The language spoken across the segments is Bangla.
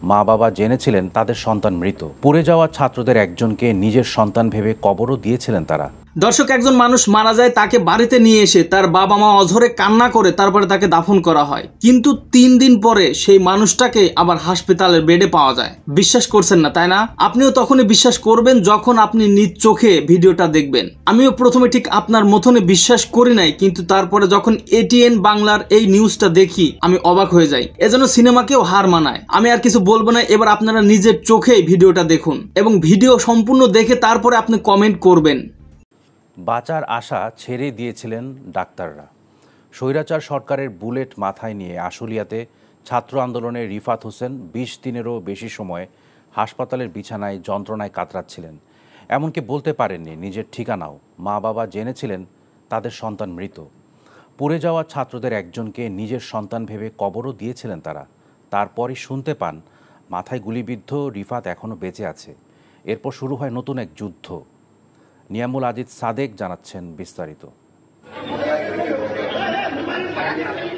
মা বাবা জেনেছিলেন তাদের সন্তান মৃত। পুড়ে যাওয়া ছাত্রদের একজনকে নিজের সন্তান ভেবে কবরও দিয়েছিলেন তারা। দর্শক, একজন মানুষ মারা যায়, তাকে বাড়িতে নিয়ে এসে তার বাবা মা অঝরে কান্না করে তারপরে তাকে দাফন করা হয়, কিন্তু 3 দিন পরে সেই মানুষটাকে আবার হাসপাতালের বেডে পাওয়া যায়। বিশ্বাস করছেন না, তাই না? আপনিও তখনই বিশ্বাস করবেন যখন আপনি নিজ চোখে ভিডিওটা দেখবেন। আমিও প্রথমে ঠিক আপনার মতনে বিশ্বাস করি নাই, কিন্তু তারপরে যখন ATN বাংলার এই নিউজটা দেখি আমি অবাক হয়ে যাই। এজন্য সিনেমাকেও হার মানায়। আমি আর কিছু বলবো না, এবার আপনারা নিজের চোখে ভিডিওটা দেখুন এবং ভিডিও সম্পূর্ণ দেখে তারপরে আপনি কমেন্ট করবেন। বাঁচার আশা ছেড়ে দিয়েছিলেন ডাক্তাররা। স্বৈরাচার সরকারের বুলেট মাথায় নিয়ে আশুলিয়াতে ছাত্র আন্দোলনে রিফাত হোসেন 20 দিনেরও বেশি সময় হাসপাতালের বিছানায় যন্ত্রণায় কাতরাচ্ছিলেন। এমনকি বলতে পারেননি নিজের ঠিকানাও। মা বাবা জেনেছিলেন তাদের সন্তান মৃত। পুড়ে যাওয়া ছাত্রদের একজনকে নিজের সন্তান ভেবে কবরও দিয়েছিলেন তারা। তারপরই শুনতে পান মাথায় গুলিবিদ্ধ রিফাত এখনও বেঁচে আছে। এরপর শুরু হয় নতুন এক যুদ্ধ। নিয়ামুল আজিজ সাদেক জানাচ্ছেন বিস্তারিত।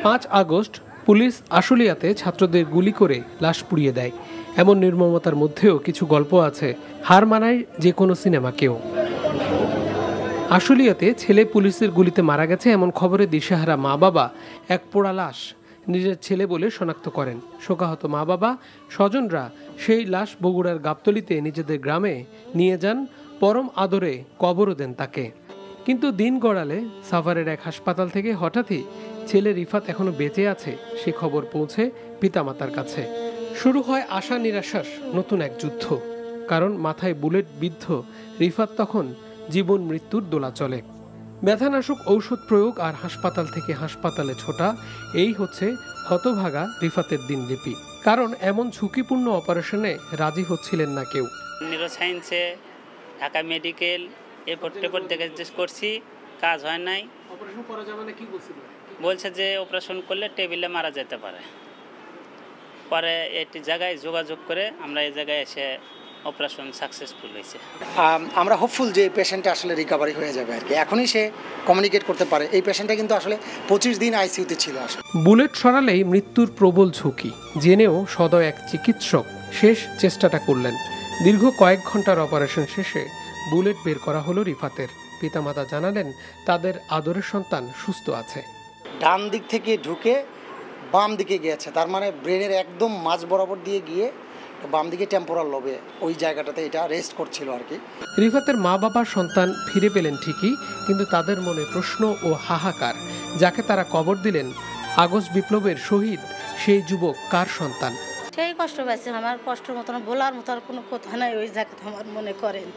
5 আগস্ট পুলিশ আশুলিয়াতে ছাত্রদের গুলি করে লাশ পুড়িয়ে দেয়। এমন নির্মমতার মধ্যেও কিছু গল্প আছে, হার মানায় যে কোনো সিনেমাকেও। আশুলিয়াতে ছেলে পুলিশের গুলিতে মারা গেছে এমন খবরে দিশেহারা মা বাবা এক পোড়া লাশ নিজের ছেলে বলে শনাক্ত করেন। শোকাহত মা বাবা স্বজনরা সেই লাশ বগুড়ার গাবতলীতে নিজেদের গ্রামে নিয়ে যান, পরম আদরে কবরও দেন তাকে। কিন্তু দিন গড়ালে সাভারের এক হাসপাতাল থেকে হঠাৎই ছেলে রিফাত এখনো বেঁচে আছে সে খবর পৌঁছে পিতামাতার কাছে। শুরু হয় আশা নিরাশার নতুন এক যুদ্ধ। কারণ মাথায় বুলেট বিদ্ধ রিফাত তখন জীবন মৃত্যুর দোলাচলে। ব্যথানাশক ঔষধ প্রয়োগ আর হাসপাতাল থেকে হাসপাতালে ছোটা, এই হচ্ছে হতভাগা রিফাতের দিনলিপি। কারণ এমন ঝুঁকিপূর্ণ অপারেশনে রাজি হচ্ছিলেন না কেউ। নিউরোসায়েন্সে ঢাকা মেডিকেল এরপর দেখে করছি, কাজ হয় নাই। অপারেশন করা যাবে না কি বলছিল? বলছে যে অপারেশন করলে টেবিলে মারা যেতে পারে। পরে একটি জায়গায় যোগাযোগ করে আমরা এই জায়গায় এসে অপারেশন সাকসেসফুল হয়েছে। আমরা হোপফুল যে পেশেন্টটা আসলে রিকভারি হয়ে যাবে আর কি। এখনই সে কমিউনিকেট করতে পারে। এই পেশেন্টটা কিন্তু আসলে 25 দিন আইসিইউতে ছিল। আসলে বুলেট সরালেই মৃত্যুর প্রবল ঝুঁকি জেনেও সদয় এক চিকিৎসক শেষ চেষ্টাটা করলেন। দীর্ঘ কয়েক ঘন্টার অপারেশন শেষে বুলেট বের করা হলো রিফাতের। পিতামাতা জানালেন তাদের আদরের সন্তান সুস্থ আছে। ডান দিক থেকে ঢুকে বাম দিকে গিয়েছে, তার মানে ব্রেনের একদম মাঝ বরাবর দিয়ে গিয়ে বাম দিকে টেম্পোরাল লোবে ওই জায়গাটাতে এটা রেস্ট করছিল আর কি। রিফাতের মা বাবার সন্তান ফিরে পেলেন ঠিকই, কিন্তু তাদের মনে প্রশ্ন ও হাহাকার। যাকে তারা কবর দিলেন আগস্ট বিপ্লবের শহীদ, সেই যুবক কার সন্তান? সেই কষ্ট পাইছে, আমার কষ্টের মতন বলার মতো আর কোনো কথা নাই। ওই জায়গাতে আমার মনে করেন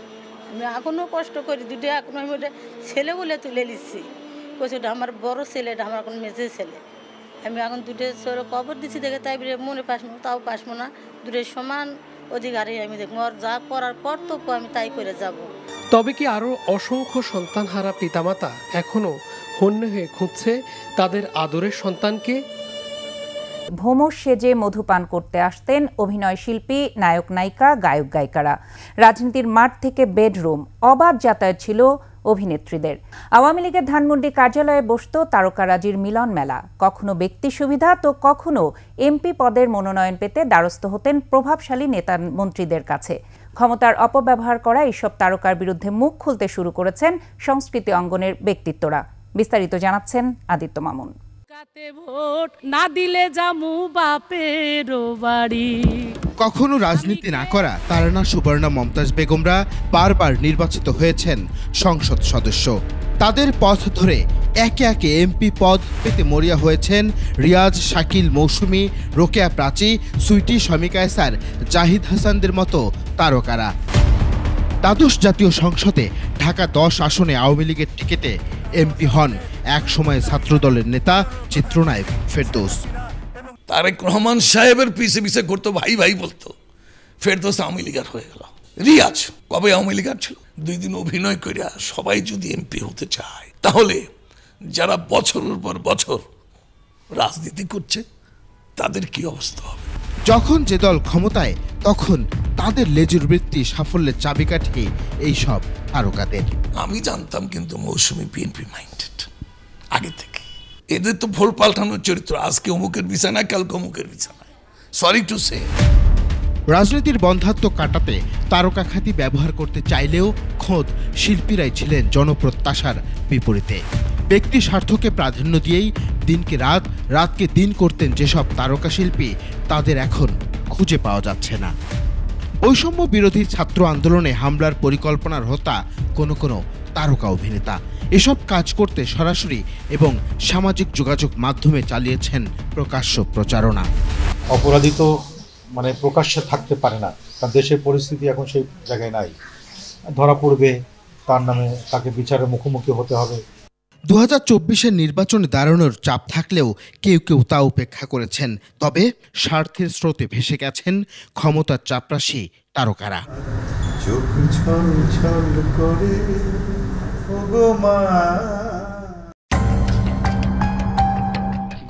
আমি এখনও কষ্ট করি। দুটো এখন আমি ওটা ছেলে বলে তুলে নিচ্ছি। কইছে ওটা আমার বড় ছেলে, এটা আমার এখন মেজে ছেলে। আমি এখন দুটো ছেলে কবর দিচ্ছি দেখে তাই মনে পাসবো, তাও পাসবো না। দুটো সমান অধিকারী আমি দেখবো, আর যা করার কর্তব্য আমি তাই করে যাব। তবে কি আরও অসংখ্য সন্তানহারা পিতামাতা এখনও হন্যে হয়ে খুঁজছে তাদের আদরের সন্তানকে? ভোমর সেজে মধুপান করতে আসতেন অভিনয় শিল্পী, নায়ক নায়িকা, গায়ক গায়িকারা। রাজনীতির মাঠ থেকে বেডরুম, অবাধ যাতায়াত ছিল অভিনেত্রীদের। আওয়ামী লীগের ধানমন্ডি কার্যালয়ে বসত তারকারাজির মিলন মেলা। কখনো ব্যক্তি সুবিধা তো কখনো এমপি পদের মনোনয়ন পেতে দ্বারস্থ হতেন প্রভাবশালী নেতা মন্ত্রীদের কাছে। ক্ষমতার অপব্যবহার করা এইসব তারকার বিরুদ্ধে মুখ খুলতে শুরু করেছেন সংস্কৃতি অঙ্গনের ব্যক্তিত্বরা। বিস্তারিত জানাচ্ছেন আদিত্য মামুন। ভোট না দিলে যামু বাপের বাড়ি। কখনো রাজনীতি না করা তারানা সুবর্ণা, মমতাজ বেগমরা বারবার নির্বাচিত হয়েছেন সংসদ সদস্য। তাদের পথ ধরে একে একে এমপি পদ পেতে মরিয়া হয়েছেন রিয়াজ, শাকিল, মৌসুমী, রোকেয়া প্রাচী, সুইটি, শমিকা এসার, জাহিদ হাসানদের মতো তারকারা। দ্বাদশ জাতীয় সংসদে ঢাকা 10 আসনে আওয়ামী লীগের টিকিটে এমপি হন এক সময় ছাত্রদলের নেতা চিত্রনায়ক ফেরদৌস। তারেক রহমান সাহেবের পিছে পিছে করতো, ভাই ভাই বলতো। ফেরদৌস আওয়ামী লীগার হয়ে গেল। রিয়াজ কবে আওয়ামী লীগার ছিল? 2 দিন অভিনয় করিয়া সবাই যদি এমপি হতে চায়, তাহলে যারা বছরের পর বছর রাজনীতি করছে তাদের কি অবস্থা হবে? যখন যে দল ক্ষমতায় তখন তাদের লেজুর বৃত্তি, সাফল্যের চাবিকাঠি এইসব তারকাদের। আমি জানতাম কিন্তু মৌসুমী বিএনপি মাইন্ডেড আগে থেকে। এদের তো ভোল পাল্টানোর চরিত্র, আজকে অমুকের বিছানায় কালকে অমুকের বিছানায়। Sorry to say. রাজনীতির বন্ধাত্ম কাটাতে তারকা খ্যাতি ব্যবহার করতে চাইলেও খোদ শিল্পীরাই ছিলেন জনপ্রত্যাশার বিপরীতে। ব্যক্তি স্বার্থকে প্রাধান্য দিয়েই দিনকে রাত, রাতকে দিন করতেন যেসব তারকা শিল্পী, তাদের এখন খুঁজে পাওয়া যাচ্ছে না। বৈষম্য বিরোধী ছাত্র আন্দোলনে হামলার পরিকল্পনার হোতা কোনো কোনো তারকা অভিনেতা এসব কাজ করতে সরাসরি এবং সামাজিক যোগাযোগ মাধ্যমে চালিয়েছেন প্রকাশ্য প্রচারণা। অপরাধী তো প্রকাশ্যে থাকতে পারে না, কারণ দেশের পরিস্থিতি এখন সেই জায়গায় নাই। ধরা পড়বে, তার নামে তাকে বিচারের মুখোমুখি হতে হবে। 2024-এর নির্বাচনে দাঁড়ানোর চাপ থাকলেও কেউ কেউ তা উপেক্ষা করেছেন। তবে স্বার্থের স্রোতে ভেসে গেছেন ক্ষমতার চাপরাশি তারকারা।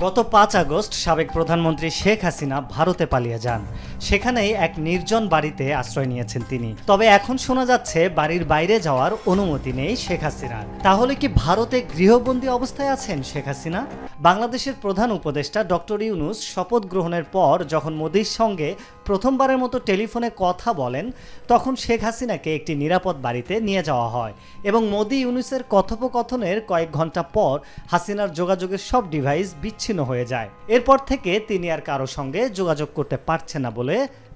গত 5 আগস্ট সাবেক প্রধানমন্ত্রী শেখ হাসিনা ভারতে পালিয়ে যান। সেখানেই এক নির্জন বাড়িতে আশ্রয় নিয়েছেন তিনি। তবে এখন শোনা যাচ্ছে বাড়ির বাইরে যাওয়ার অনুমতি নেই শেখ হাসিনার। তাহলে কি ভারতে গৃহবন্দী অবস্থায় আছেন শেখ হাসিনা? বাংলাদেশের প্রধান উপদেষ্টা ডক্টর ইউনূস শপথ গ্রহণের পর যখন মোদির সঙ্গে প্রথমবারের মতো টেলিফোনে কথা বলেন, তখন শেখ হাসিনাকে একটি নিরাপদ বাড়িতে নিয়ে যাওয়া হয় এবং মোদি ইউনূসের কথোপকথনের কয়েক ঘন্টা পর হাসিনার যোগাযোগের সব ডিভাইস বিচ্ছিন্ন হয়ে যায়। এরপর থেকে তিনি আর কারো সঙ্গে যোগাযোগ করতে পারছেন না বলে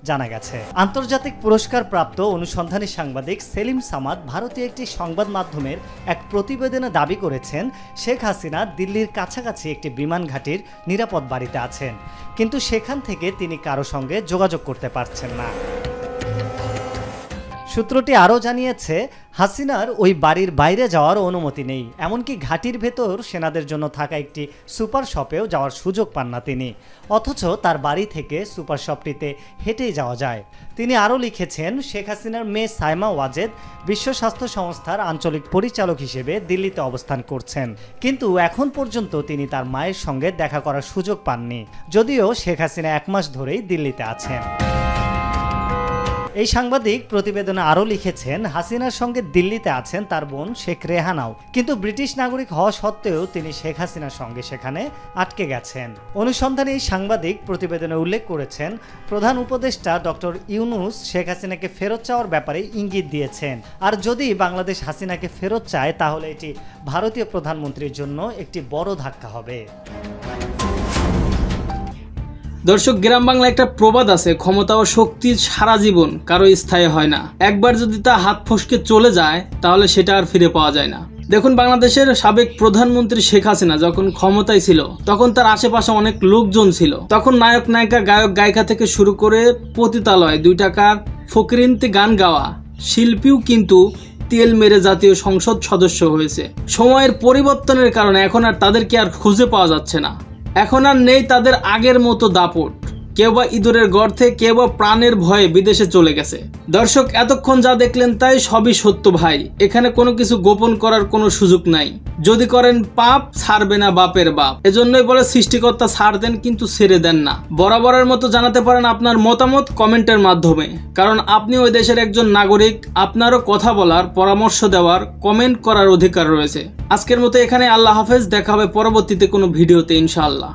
জানা গেছে। আন্তর্জাতিক পুরস্কার প্রাপ্ত অনুসন্ধানী সাংবাদিক সেলিম সামাদ ভারতীয় একটি সংবাদ মাধ্যমের এক প্রতিবেদনে দাবি করেছেন, শেখ হাসিনা দিল্লির কাছাকাছি একটি বিমান ঘাঁটির নিরাপদ বাড়িতে আছেন, কিন্তু সেখান থেকে তিনি কারো সঙ্গে যোগাযোগ করতে পারছেন না। সূত্রটি আরও জানিয়েছে, হাসিনার ওই বাড়ির বাইরে যাওয়ার অনুমতি নেই। এমনকি ঘাঁটির ভেতর সেনাদের জন্য থাকা একটি সুপার শপেও যাওয়ার সুযোগ পান না তিনি, অথচ তার বাড়ি থেকে সুপার শপটিতে হেঁটেই যাওয়া যায়। তিনি আরও লিখেছেন, শেখ হাসিনার মেয়ে সাইমা ওয়াজেদ বিশ্ব স্বাস্থ্য সংস্থার আঞ্চলিক পরিচালক হিসেবে দিল্লিতে অবস্থান করছেন, কিন্তু এখন পর্যন্ত তিনি তার মায়ের সঙ্গে দেখা করার সুযোগ পাননি, যদিও শেখ হাসিনা 1 মাস ধরেই দিল্লিতে আছেন। এই সাংবাদিক প্রতিবেদনে আরও লিখেছেন, হাসিনার সঙ্গে দিল্লিতে আছেন তার বোন শেখ রেহানাও, কিন্তু ব্রিটিশ নাগরিক হওয়া সত্ত্বেও তিনি শেখ হাসিনার সঙ্গে সেখানে আটকে গেছেন। অনুসন্ধানী এই সাংবাদিক প্রতিবেদনে উল্লেখ করেছেন, প্রধান উপদেষ্টা ডক্টর ইউনূস শেখ হাসিনাকে ফেরত চাওয়ার ব্যাপারে ইঙ্গিত দিয়েছেন, আর যদি বাংলাদেশ হাসিনাকে ফেরত চায় তাহলে এটি ভারতীয় প্রধানমন্ত্রীর জন্য একটি বড় ধাক্কা হবে। দর্শক, গ্রাম বাংলা একটা প্রবাদ আছে, ক্ষমতা ও শক্তি সারা জীবন কারো স্থায়ী হয় না। একবার যদি তা হাত ফসকে চলে যায় তাহলে সেটা আর ফিরে পাওয়া যায় না। দেখুন, বাংলাদেশের সাবেক প্রধানমন্ত্রী শেখ হাসিনা যখন ক্ষমতায় ছিল তখন তার আশেপাশে অনেক লোকজন ছিল। তখন নায়ক নায়িকা, গায়ক গায়িকা থেকে শুরু করে পতিতালয়, 2 টাকার ফকিরিনতে গান গাওয়া শিল্পীও কিন্তু তেল মেরে জাতীয় সংসদ সদস্য হয়েছে। সময়ের পরিবর্তনের কারণে এখন আর তাদেরকে আর খুঁজে পাওয়া যাচ্ছে না। এখন আর নেই তাদের আগের মতো দাপট। কেউ বা ইঁদুরের গর্তে, কেউ বা প্রাণের ভয়ে বিদেশে চলে গেছে। দর্শক, এতক্ষণ যা দেখলেন তাই সবই সত্য ভাই। এখানে কোনো কিছু গোপন করার কোনো সুযোগ নাই। যদি করেন পাপ, ছাড়বে না বাপের বাপ। এজন্যই বলে সৃষ্টিকর্তা ছাড় দেন কিন্তু ছেড়ে দেন না। বরাবরের মতো জানাতে পারেন আপনার মতামত কমেন্টের মাধ্যমে, কারণ আপনি ওই দেশের একজন নাগরিক। আপনারও কথা বলার, পরামর্শ দেওয়ার, কমেন্ট করার অধিকার রয়েছে। আজকের মতো এখানে আল্লাহ হাফেজ। দেখা হবে পরবর্তীতে কোনো ভিডিওতে ইনশাআল্লাহ।